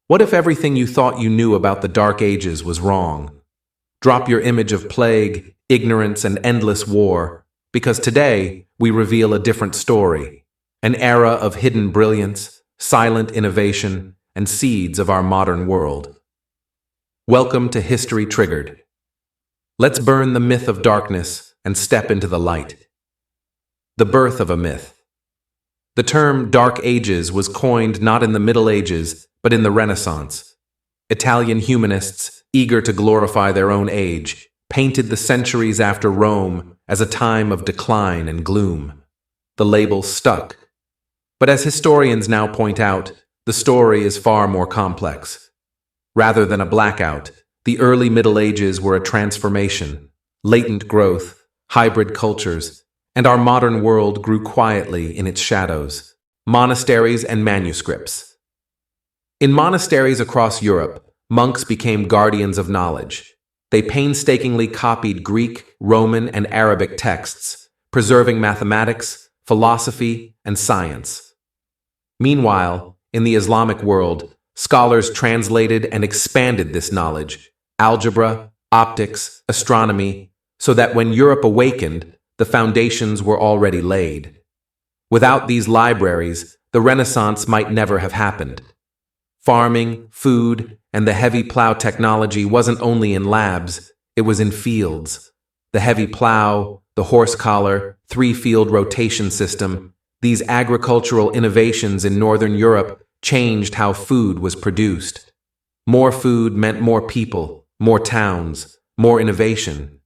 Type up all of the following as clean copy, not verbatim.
What if everything you thought you knew about the Dark Ages was wrong? Drop your image of plague, ignorance, and endless war, because today we reveal a different story, an era of hidden brilliance, silent innovation, and seeds of our modern world. Welcome to History Triggered. Let's burn the myth of darkness and step into the light. The birth of a myth. The term Dark Ages was coined not in the Middle Ages, but in the Renaissance. Italian humanists, eager to glorify their own age, painted the centuries after Rome as a time of decline and gloom. The label stuck. But as historians now point out, the story is far more complex. Rather than a blackout, the early Middle Ages were a transformation, latent growth, hybrid cultures, and our modern world grew quietly in its shadows. Monasteries and manuscripts. In monasteries across Europe, monks became guardians of knowledge. They painstakingly copied Greek, Roman, and Arabic texts, preserving mathematics, philosophy, and science. Meanwhile, in the Islamic world, scholars translated and expanded this knowledge, algebra, optics, astronomy, so that when Europe awakened, the foundations were already laid. Without these libraries, the Renaissance might never have happened. Farming, food, and the heavy plow technology wasn't only in labs, it was in fields. The heavy plow, the horse collar, three-field rotation system, these agricultural innovations in Northern Europe changed how food was produced. More food meant more people, more towns, more innovation.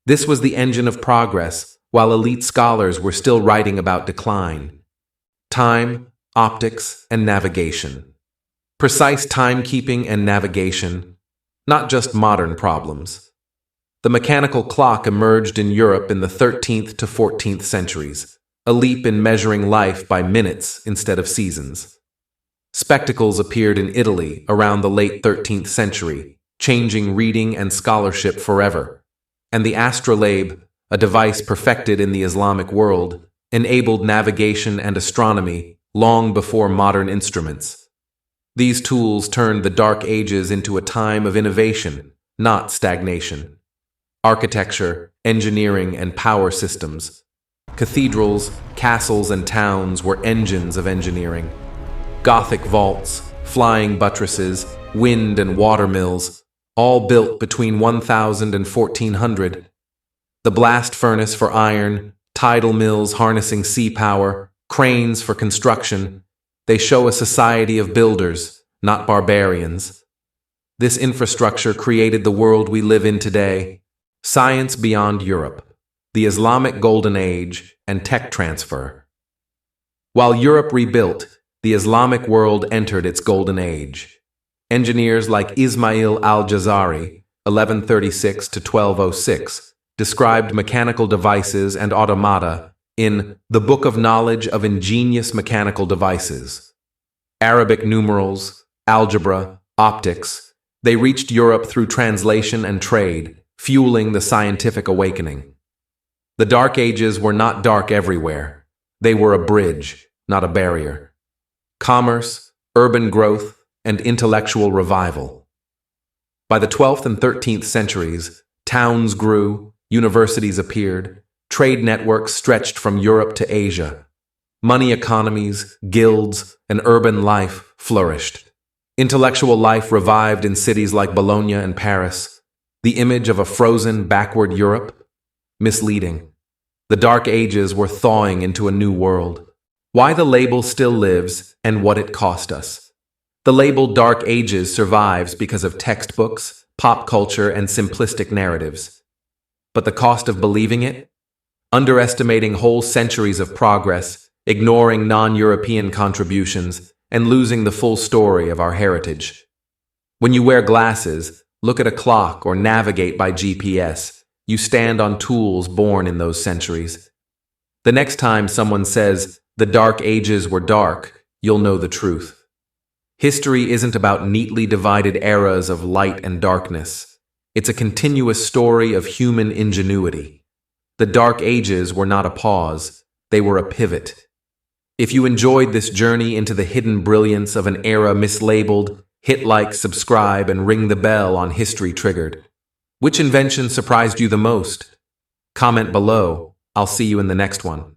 This was the engine of progress, while elite scholars were still writing about decline. Time, optics, and navigation. Precise timekeeping and navigation, not just modern problems. The mechanical clock emerged in Europe in the 13th to 14th centuries, a leap in measuring life by minutes instead of seasons. Spectacles appeared in Italy around the late 13th century, changing reading and scholarship forever. And the astrolabe, a device perfected in the Islamic world, enabled navigation and astronomy long before modern instruments. These tools turned the Dark Ages into a time of innovation, not stagnation. Architecture, engineering, and power systems. Cathedrals, castles, and towns were engines of engineering. Gothic vaults, flying buttresses, wind and water mills, all built between 1000 and 1400. The blast furnace for iron, tidal mills harnessing sea power, cranes for construction. They show a society of builders, not barbarians. This infrastructure created the world we live in today. Science beyond Europe, the Islamic Golden Age, and tech transfer. While Europe rebuilt, the Islamic world entered its Golden Age. Engineers like Ismail Al-Jazari, 1136 to 1206, described mechanical devices and automata in The Book of Knowledge of Ingenious Mechanical Devices. Arabic numerals, algebra, optics, they reached Europe through translation and trade, fueling the scientific awakening. The Dark Ages were not dark everywhere. They were a bridge, not a barrier. Commerce, urban growth, and intellectual revival. By the 12th and 13th centuries, towns grew, universities appeared, trade networks stretched from Europe to Asia. Money economies, guilds, and urban life flourished. Intellectual life revived in cities like Bologna and Paris. The image of a frozen, backward Europe? Misleading. The Dark Ages were thawing into a new world. Why the label still lives and what it cost us. The label Dark Ages survives because of textbooks, pop culture, and simplistic narratives. But the cost of believing it? Underestimating whole centuries of progress, ignoring non-European contributions, and losing the full story of our heritage. When you wear glasses, look at a clock, or navigate by GPS, you stand on tools born in those centuries. The next time someone says, the Dark Ages were dark, you'll know the truth. History isn't about neatly divided eras of light and darkness. It's a continuous story of human ingenuity. The Dark Ages were not a pause, they were a pivot. If you enjoyed this journey into the hidden brilliance of an era mislabeled, Hit like, subscribe, and ring the bell on History Triggered. Which invention surprised you the most? Comment below. I'll see you in the next one.